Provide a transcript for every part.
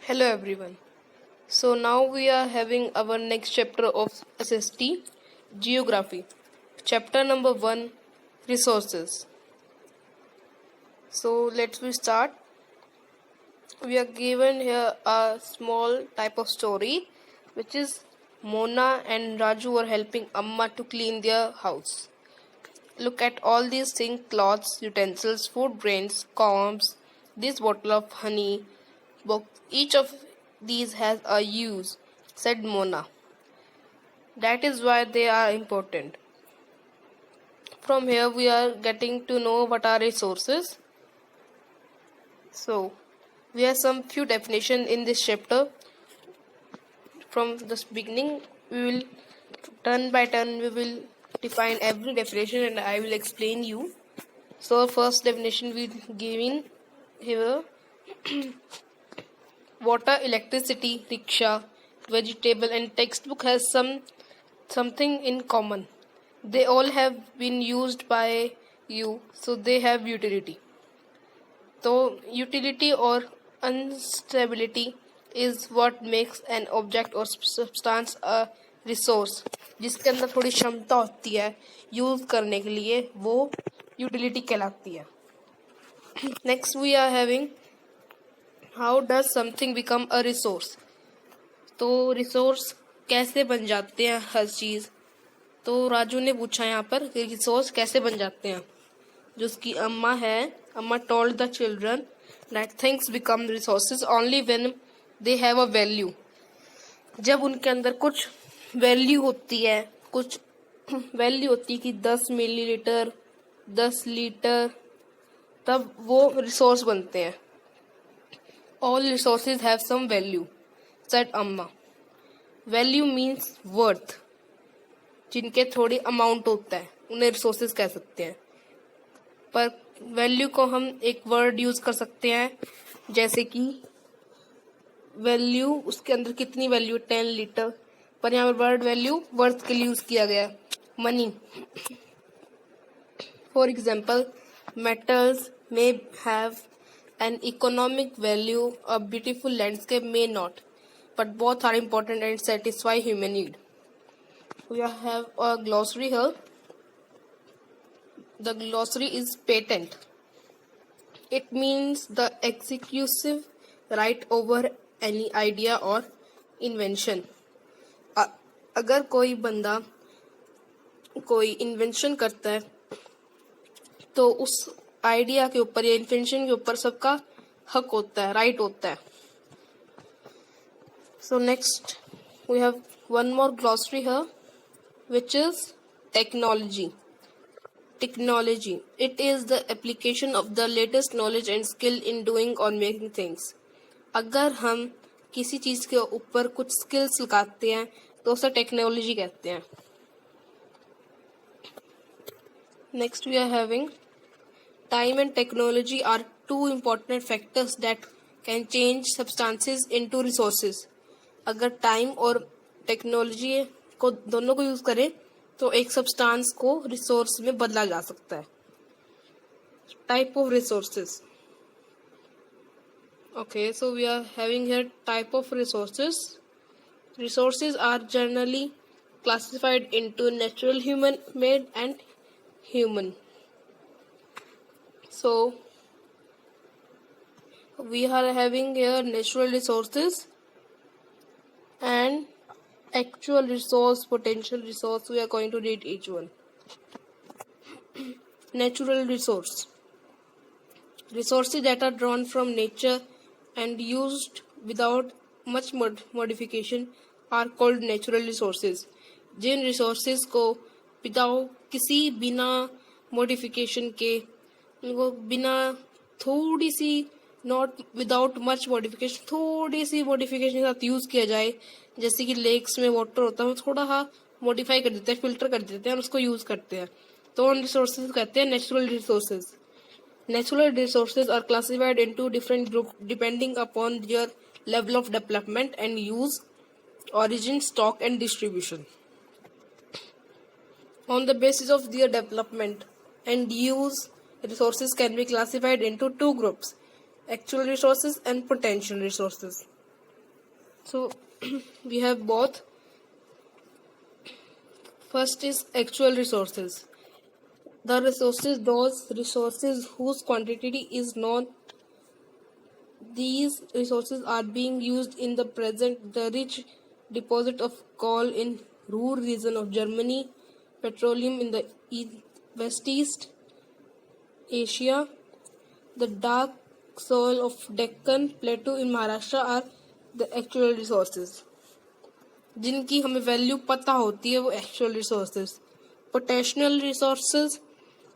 Hello everyone. So now we are having our next chapter of SST Geography. Chapter number 1 Resources. So let's we start. We are given here a small type of story which is Mona and Raju are helping Amma to clean their house. Look at all these things: cloths, utensils, food grains, combs, this bottle of honey, book. Each of these has a use, said Mona. That is why they are important. From here, we are getting to know what are resources. So, we have some few definitions in this chapter. From the beginning, we will turn by turn we will define every definition and I will explain you. So, first definition we giving here: water, electricity, rickshaw, vegetable, and textbook has something in common. They all have been used by you, so they have utility. So, utility or instability is what makes an object or substance a resource. जिसके अंदर थोड़ी क्षमता होती है use करने के लिए, वो यूटिलिटी कहलाती है. Next we are having how does something become a resource. तो रिसोर्स कैसे बन जाते हैं हर चीज़. तो राजू ने पूछा यहाँ पर कि रिसोर्स कैसे बन जाते हैं. जो उसकी अम्मा है, अम्मा told the children that things become resources only when they have a value. जब उनके अंदर कुछ वैल्यू होती है, कुछ वैल्यू होती है कि 10 मिलीलीटर, 10 लीटर, तब वो रिसोर्स बनते हैं. All resources have some value, said Amma. Value means worth. जिनके थोड़ी अमाउंट होता है उन्हें रिसोर्सेज कह सकते हैं. पर वैल्यू को हम एक वर्ड यूज कर सकते हैं, जैसे कि वैल्यू, उसके अंदर कितनी वैल्यू, 10 लीटर. पर यहाँ पर वर्ड वैल्यू वर्थ के लिए यूज किया गया. Money. For example, metals may have an economic value, a beautiful landscape may not, but both are important and satisfy human need. We have a glossary here. The glossary is patent. It means the exclusive right over any idea or invention. अगर कोई बंदा कोई invention करता है तो उस idea के ऊपर या इन्वेंशन के ऊपर सबका हक होता है, राइट होता है. So next we have one more glossary here, which is technology. Technology. It is the application of the latest knowledge and skill in doing or making things. अगर हम किसी चीज़ के ऊपर कुछ स्किल्स लगाते हैं तो उसे टेक्नोलॉजी कहते हैं. Next we are having time and technology are two important factors that can change substances into resources. अगर टाइम और टेक्नोलॉजी को दोनों को यूज करें तो एक सब्सटेंस को रिसोर्स में बदला जा सकता है. Type of resources. Okay, so we are having here type of resources. Resources are generally classified into natural, human made and human. So we are having here natural resources and actual resource, potential resource. We are going to read each one. Natural resource. Resources that are drawn from nature and used without much modification are called natural resources. जिन resources को बिना modification के, उनको बिना थोड़ी सी, not without much modification, थोड़ी सी मॉडिफिकेशन के साथ यूज़ किया जाए, जैसे कि लेक्स में वाटर होता है, वो थोड़ा सा मॉडिफाई कर देते हैं, फिल्टर कर देते हैं और उसको यूज़ करते हैं, तो उन रिसोर्सेज कहते हैं natural resources. Natural resources are classified into different group depending upon their level of development and use, origin, stock and distribution. On the basis of their development and use, resources can be classified into two groups: actual resources and potential resources. So we have both. First is actual resources. Those resources whose quantity is known. These resources are being used in the present. The rich deposit of coal in Ruhr region of Germany, petroleum in the West East Asia, the dark soil of Deccan Plateau in Maharashtra are the actual resources. जिनकी हमें value पता होती है वो actual resources. Potential resources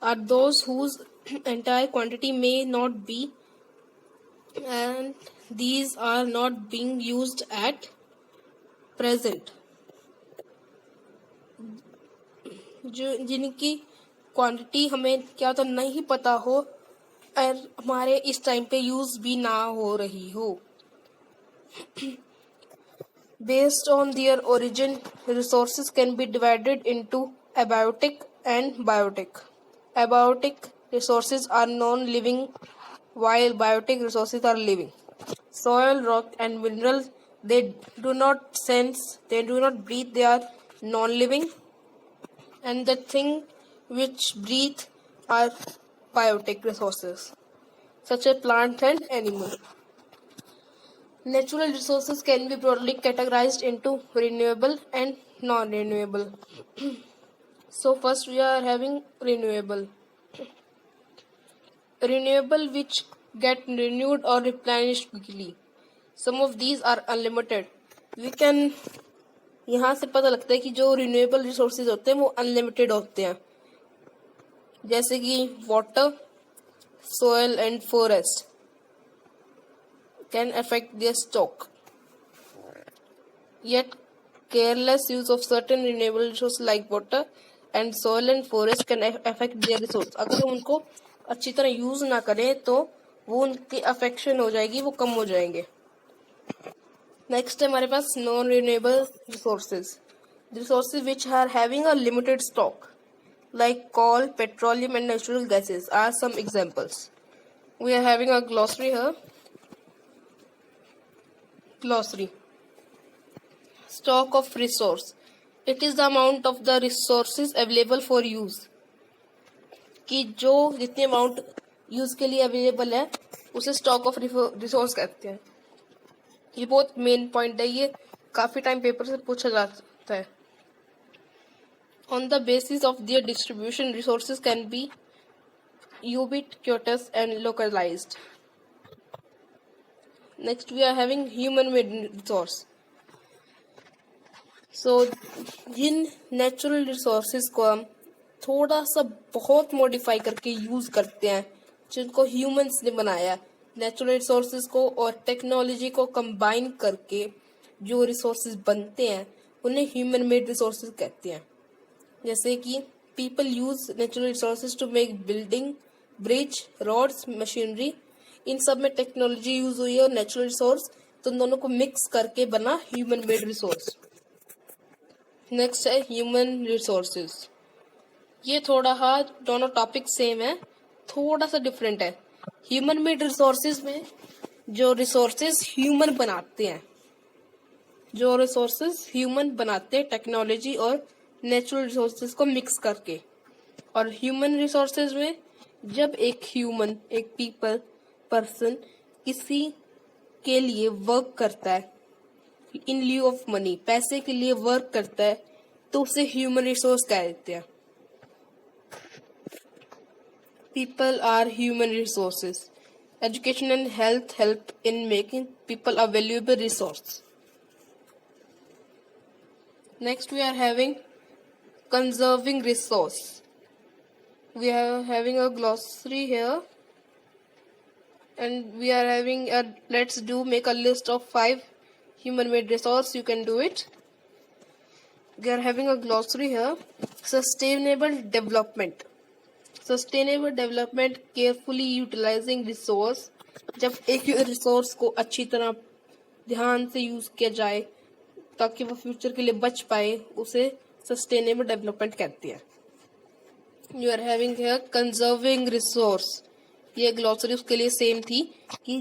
are those whose entire quantity may not be, and these are not being used at present. जो जिनकी quantity हमें क्या तो नहीं पता हो और हमारे इस टाइम पे यूज भी ना हो रही हो. Based on their origin, resources can be divided into abiotic and biotic. Abiotic resources are non-living, while biotic resources are living. Soil, rock, and minerals, they do not sense, they do not breathe, they are non-living. And the thing which breathe are biotic resources, such as plants and animals. Natural resources can be broadly categorized into renewable and non-renewable. So first we are having renewable. Renewable which get renewed or replenished quickly. Some of these are unlimited. We can यहाँ से पता लगता है कि जो renewable resources होते हैं वो अनलिमिटेड होते हैं, जैसे कि water, soil and forest can affect their stock. Yet careless use of certain renewable resources like water and soil and forest can affect their resource. अगर हम उनको अच्छी तरह यूज ना करें तो वो उनकी अफेक्शन हो जाएगी, वो कम हो जाएंगे. नेक्स्ट है हमारे पास non renewable resources. Resources which are having a limited stock like coal, petroleum and natural gases are some examples. We are having a glossary here. Glossary. Stock of resource. It is the amount of the resources available for use. कि जो जितने amount use के लिए available है उसे stock of resource कहते हैं. ये बहुत मेन पॉइंट है, ये काफी टाइम पेपर से पूछा जाता है. On the basis of their distribution, resources can be ubiquitous and localized. Next, we are having human-made resource. So, Jin natural resources को हम थोड़ा सा बहुत मॉडिफाई करके यूज करते हैं, जिनको ह्यूमंस ने बनाया, नेचुरल रिसोर्सेज को और टेक्नोलॉजी को कंबाइन करके जो रिसोर्सेज बनते हैं उन्हें ह्यूमन मेड रिसोर्सेज कहते हैं. जैसे कि people use natural resources to make building, bridge, roads, machinery. इन सब में टेक्नोलॉजी यूज हुई है और नेचुरल रिसोर्स, तो दोनों को मिक्स करके बना ह्यूमन मेड रिसोर्स. नेक्स्ट है ह्यूमन रिसोर्सेज. ये थोड़ा दोनों टॉपिक सेम है, थोड़ा सा डिफरेंट है. ह्यूमन मेड रिसोर्सेज में जो रिसोर्सेज ह्यूमन बनाते हैं, टेक्नोलॉजी और नेचुरल रिसोर्सेज को मिक्स करके. और ह्यूमन रिसोर्सेज में जब एक ह्यूमन, एक पर्सन किसी के लिए वर्क करता है इन ल्यू ऑफ मनी, पैसे के लिए वर्क करता है, तो उसे ह्यूमन रिसोर्स कह देते हैं. People are human resources. Education and health help in making people a valuable resource. Next we are having conserving resource. We are having a glossary here, and we are having a make a list of 5 human made resource. You can do it. We are having a glossary here. Sustainable development. Sustainable development, carefully utilizing resource. जब एक resource को अच्छी तरह ध्यान से use किया जाए ताकि वो फ्यूचर के लिए बच पाए, उसे सस्टेनेबल डेवलपमेंट कहते हैं. You are having here conserving resource. ये ग्लॉसरी उसके लिए सेम थी कि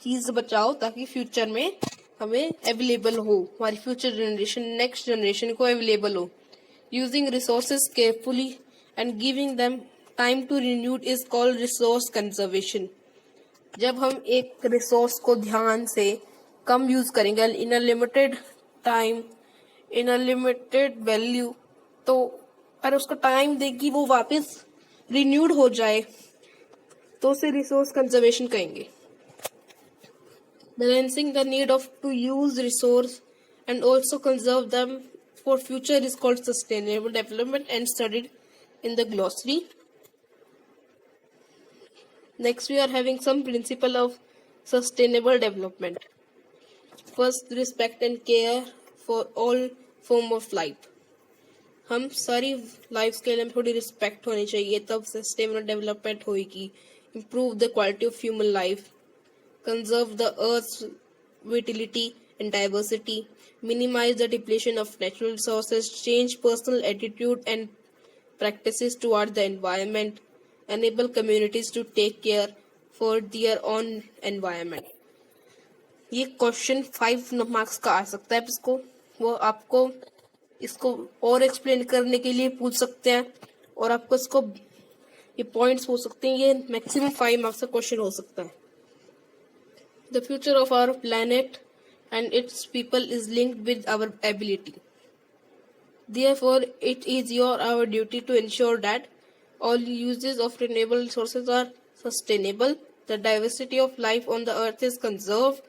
चीज बचाओ ताकि फ्यूचर में हमें अवेलेबल हो, हमारी फ्यूचर जनरेशन नेक्स्ट जनरेशन को अवेलेबल हो. Using resources carefully and giving them time to renewed is called resource conservation. जब हम एक रिसोर्स को ध्यान से कम यूज करेंगे in a limited time, in a limited value, तो अगर उसको टाइम देगी वो वापस रिन्यूड हो जाए तो उसे रिसोर्स कंजर्वेशन कहेंगे. Balancing the need of to use resource and also conserve them for future is called sustainable development and studied in the glossary. Next, we are having some principle of sustainable development. First, respect and care for all form of life. हम सारी life के लिए थोड़ी respect होनी चाहिए, तब sustainable development होगी. Improve the quality of human life, conserve the earth's vitality and diversity, minimize the depletion of natural resources, change personal attitude and practices toward the environment, enable communities to take care for their own environment. ये question 5 marks का आ सकता है. इसको वो आपको इसको और explain करने के लिए पूछ सकते हैं, और आपको इसको ये पॉइंट्स हो सकते हैं. ये मैक्सिमम 5 मार्क्स का क्वेश्चन हो सकता है. The future of our planet and its people is linked with our ability. Therefore, it is our duty to ensure that all uses of renewable resources are sustainable, the diversity of life on the earth is conserved,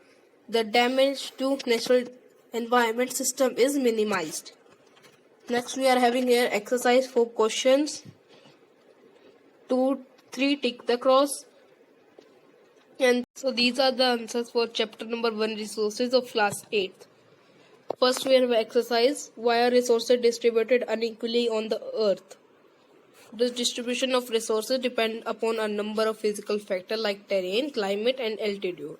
the damage to natural environment system is minimized. Next, we are having here exercise 4 questions. 2, 3 tick the cross. And so these are the answers for chapter number 1, resources of class 8th. First, we have exercise. Why are resources distributed unequally on the earth? The distribution of resources depend upon a number of physical factors like terrain, climate and altitude.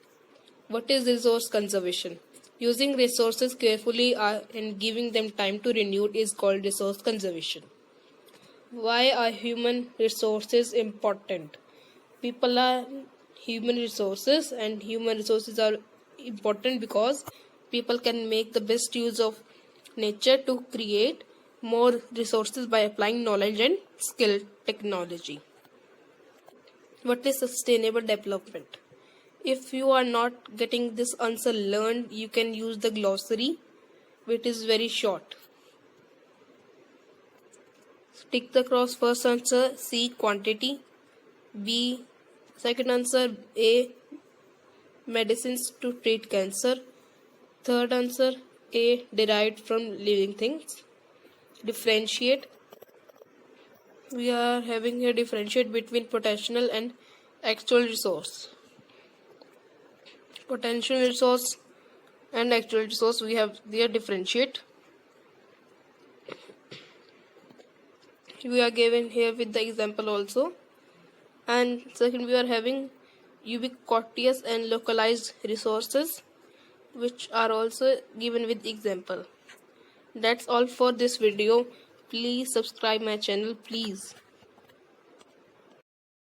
What is resource conservation? Using resources carefully and giving them time to renew is called resource conservation. Why are human resources important? People are human resources, and human resources are important because people can make the best use of nature to create more resources by applying knowledge and skill technology. What is sustainable development? If you are not getting this answer learned, you can use the glossary, which is very short. Tick the cross. First answer C, quantity. B, second answer A, medicines to treat cancer. Third answer A, derived from living things. Differentiate. We are having here differentiate between potential and actual resource. Potential resource and actual resource, we have there differentiate. We are given here with the example also. And second, we are having ubiquitous and localized resources, which are also given with example. That's all for this video. Please subscribe my channel, please.